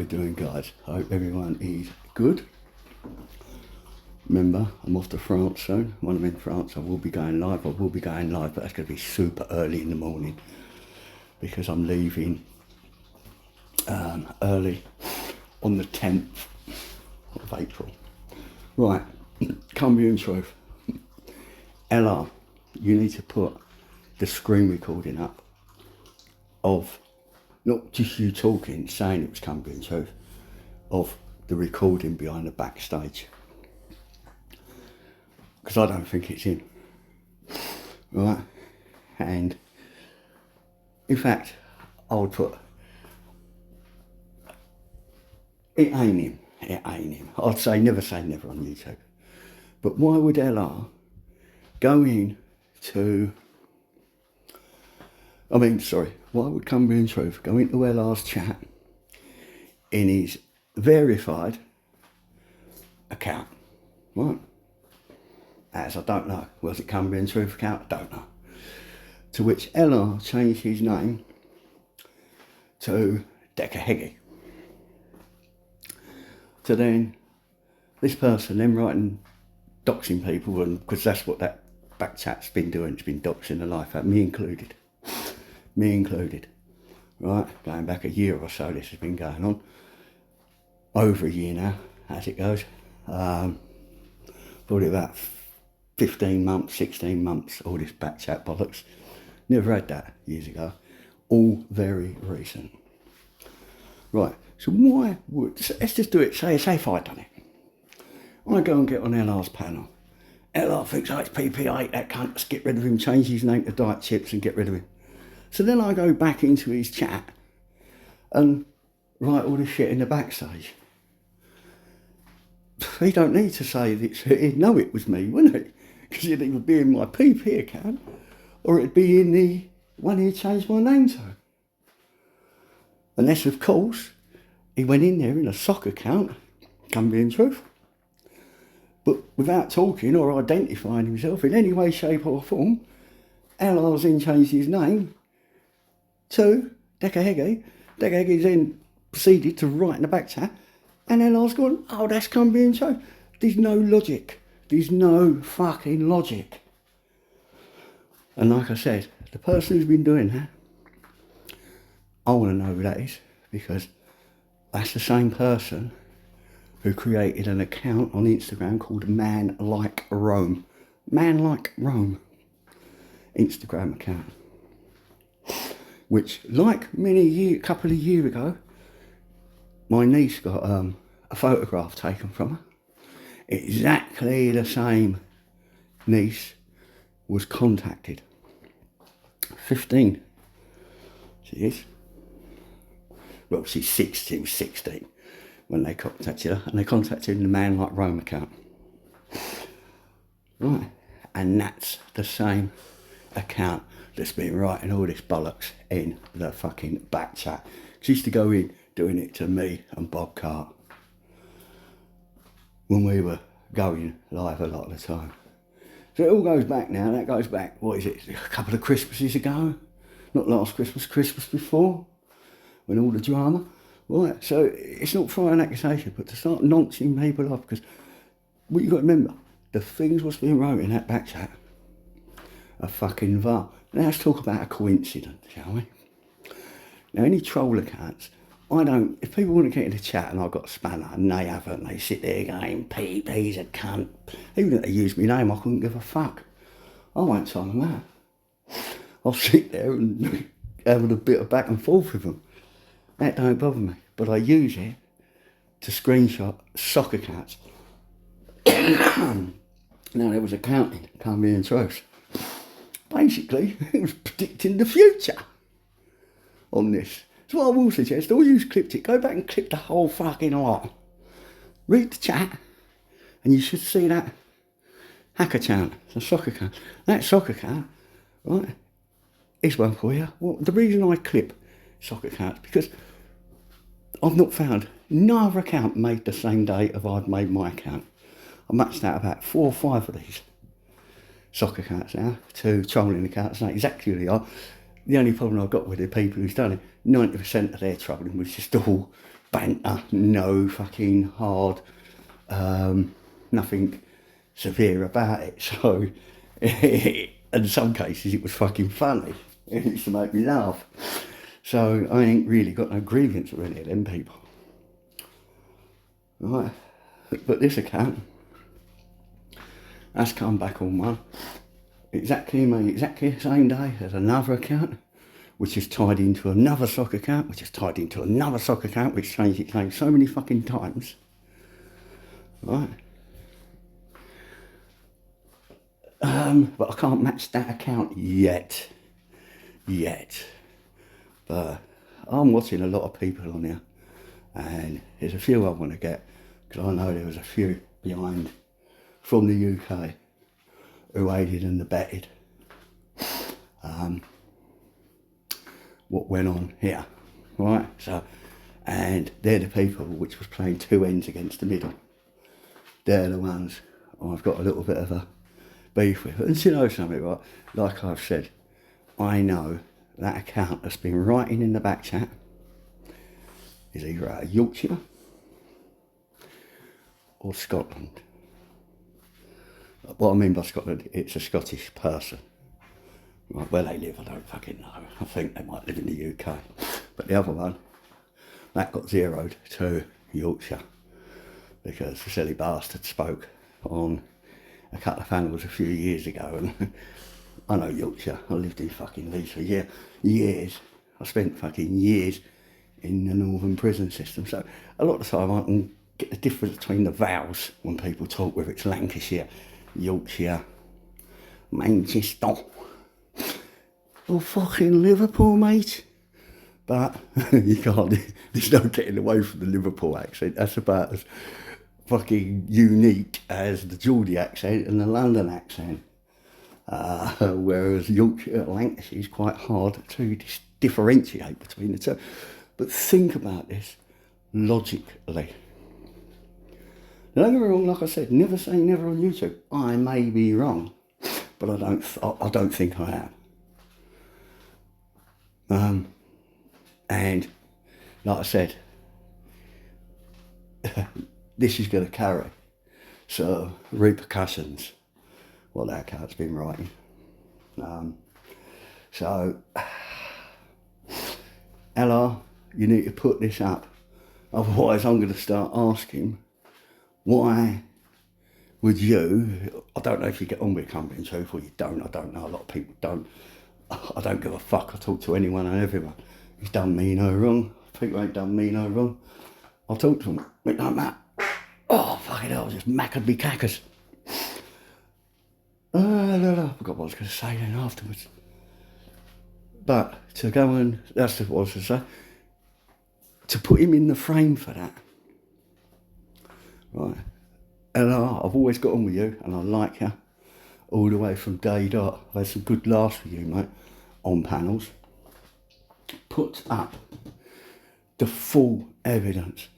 we doing, guys? I hope everyone is good. Remember, I'm off to France soon. When I'm in France, I will be going live, but that's going to be super early in the morning because I'm leaving early on the 10th of April. Right, Cumbrian truth. LR, you need to put the screen recording up of not just you talking, saying it was Cumbrian truth, of the recording behind the backstage. Because I don't think it's in. Right? And in fact, I would put, it ain't him. I'd say never on YouTube. But why would LR go in to, why would Cumbrian Truth go into LR's chat in his verified account? Right? As I don't know. Was it Cumbrian Truth account? I don't know. To which LR changed his name to Decahegi. So then, this person then writing, doxing people, and because that's what that back chat's been doing, it's been doxing the life out, me included. Right, going back a year or so, this has been going on. Over a year now, as it goes. Probably about 15 months, 16 months, all this back chat bollocks. Never had that years ago. All very recent. Right, so why would, let's just do it, say if I'd done it. I go and get on LR's panel. LR thinks, it's PP8, that cunt, let's get rid of him, change his name to Diet Chips and get rid of him. So then I go back into his chat and write all the shit in the backstage. He don't need to say this, he'd know it was me, wouldn't he? Because it'd either be in my PP account or it'd be in the one he changed my name to. Unless, of course, he went in there in a sock account, Cumbrian Truth, but without talking or identifying himself in any way, shape or form, LR's then changed his name to Decahegi. Decahegi's then proceeded to write in the back chat, and LR's gone, that's Cumbrian Truth. There's no logic. There's no fucking logic. And like I said, the person who's been doing that, I want to know who that is, because that's the same person who created an account on Instagram called Man Like Rome. Man Like Rome Instagram account. Which, like a couple of years ago, my niece got a photograph taken from her. Exactly the same niece was contacted. 15. She is. Well, she's 16 when they contacted her, and they contacted the Man Like Rome account. Right, and that's the same account that's been writing all this bollocks in the fucking back chat. She used to go in doing it to me and Bob Cart when we were going live a lot of the time. So it all goes back now. That goes back, what is it, a couple of Christmases ago? Not last Christmas, Christmas before, when all the drama. Right, so it's not for an accusation, but to start noncing people off, because what you've got to remember, the things what's being wrote in that back chat are fucking var. Now let's talk about a coincidence, shall we? Now, any troll accounts, if people want to get in the chat and I've got a spanner and they haven't, they sit there going, PP's a cunt. Even if they use my name, I couldn't give a fuck. I won't sign them out. I'll sit there and have a bit of back and forth with them. That don't bother me. But I use it to screenshot sock accounts. Now, there was a counting Cumbrian Truth. Basically, it was predicting the future on this. So what I will suggest, all you clipped it, go back and clip the whole fucking lot. Read the chat, and you should see that hack account, the sock account. That sock account, right, is one for you. Well, the reason I clip sock accounts, because I've not found no other account made the same day as I've made my account. I matched out about 4 or 5 of these sock accounts now to trolling accounts, know exactly who they are. the only problem I've got with the people who's done it, 90% of their trolling was just all banter, no fucking hard, nothing severe about it. So, in some cases, it was fucking funny. It used to make me laugh. So, I ain't really got no grievance with any of them people. Right. But this account, that's come back on one. Exactly the same day as another account, which is tied into another sock account, which is tied into another sock account, which changed its name so many fucking times. Right. But I can't match that account yet. But I'm watching a lot of people on here, and there's a few I want to get, because I know there was a few behind from the UK who aided and abetted what went on here, right? So, and they're the people which was playing two ends against the middle. They're the ones I've got a little bit of a beef with. And you know something, right? Like I've said, I know that account that's been writing in the back chat is either out of Yorkshire or Scotland. What I mean by Scotland, it's a Scottish person. Right, where they live, I don't fucking know. I think they might live in the UK. But the other one, that got zeroed to Yorkshire, because the silly bastard spoke on a couple of panels a few years ago, and I know Yorkshire. I lived in fucking Leeds for years. I spent fucking years in the northern prison system, so a lot of the time I can get the difference between the vowels when people talk, whether it's Lancashire, Yorkshire, Manchester, or fucking Liverpool, mate. But you can't, there's no getting away from the Liverpool accent. That's about as fucking unique as the Geordie accent and the London accent. Whereas Yorkshire, Lancashire is quite hard to differentiate between the two. But think about this logically. Now, don't get me wrong, like I said, never say never on YouTube. I may be wrong, but I don't think I am. And like I said, this is going to carry so repercussions what that cat's been writing. So, Ella, you need to put this up. Otherwise, I'm going to start asking, why would you, I don't know if you get on with Come Being Truth or you don't, I don't know, a lot of people don't. I don't give a fuck, I talk to anyone and everyone. He's done me no wrong, people ain't done me no wrong. I'll talk to them, it don't matter. Oh, fucking hell, just mackered me cackers. I forgot what I was going to say then afterwards. But to go and, that's what I was going to say, to put him in the frame for that. Right. And I've always got on with you, and I like you all the way from day dot. I've had some good laughs with you, mate, on panels. Put up the full evidence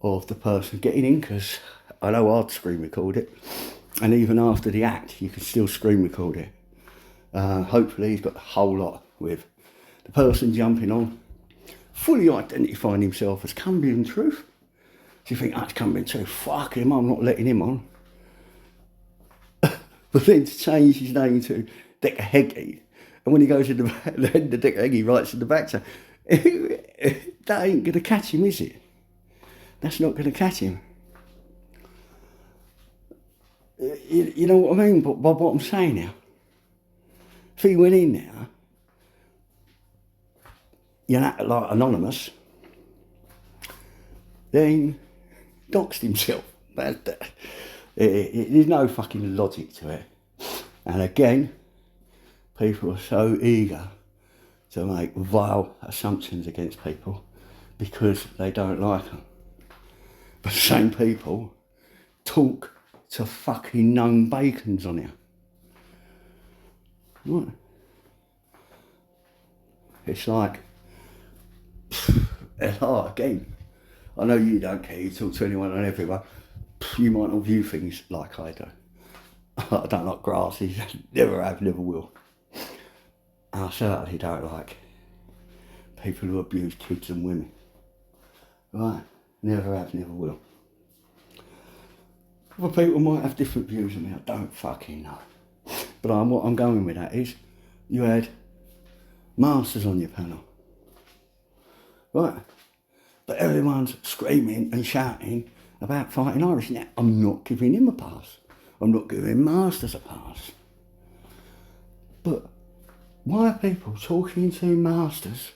of the person getting in, because I know I'd screen record it, and even after the act, you can still screen record it. Hopefully, he's got the whole lot with the person jumping on, fully identifying himself as Come Being Truth. So you think, oh, it's Come Being Truth, fuck him, I'm not letting him on. But then to change his name to Decker Heggie, and when he goes in the end of Decker Heggie writes in the back, so, that ain't going to catch him, is it? That's not going to catch him. You know what I mean? But by what I'm saying now, if he went in there, you know, like anonymous, then doxed himself. There's no fucking logic to it. And again, people are so eager to make vile assumptions against people because they don't like them. But the same people talk to fucking known bacons on here. What? It's like, again, I know you don't care, you talk to anyone and everyone, you might not view things like I do. I don't like grasses, never have, never will. I certainly don't like people who abuse kids and women. Right? Never have, never will. Other people might have different views of me, I don't fucking know. But what I'm going with that is, you had masters on your panel. Right? But everyone's screaming and shouting about fighting Irish. Now, I'm not giving him a pass. I'm not giving masters a pass. But why are people talking to masters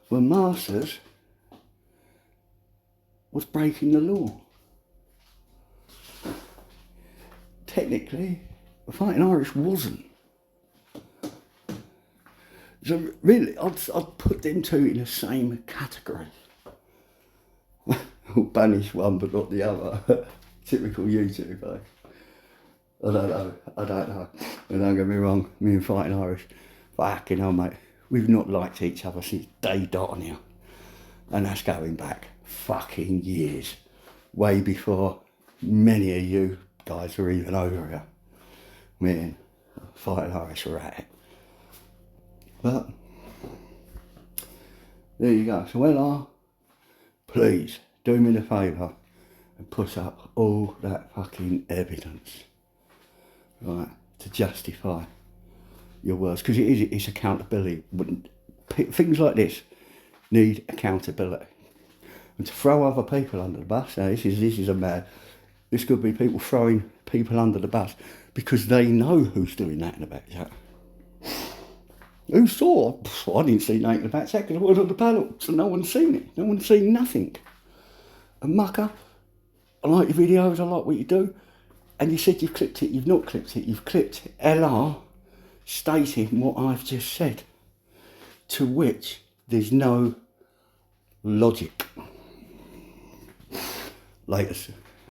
when masters was breaking the law? Technically, fighting Irish wasn't. So really, I'd put them two in the same category. I'll banish one but not the other. Typical YouTube, eh? I don't know. And don't get me wrong, me and fighting Irish, fucking hell mate, we've not liked each other since day dot on here. And that's going back fucking years. Way before many of you guys were even over here. Me and fighting Irish were at it. But, there you go. So well, please, do me the favour and put up all that fucking evidence, right, to justify your words. Because it's accountability. Things like this need accountability. And to throw other people under the bus, now this is a mad. This could be people throwing people under the bus because they know who's doing that in the back chat. Who saw? I didn't see nothing in the back chat because I was on the panel, so no one's seen it. No one's seen nothing. And mucker, I like your videos, I like what you do. And you said you've clipped it, you've not clipped it, you've clipped LR stating what I've just said, to which there's no logic. Latest.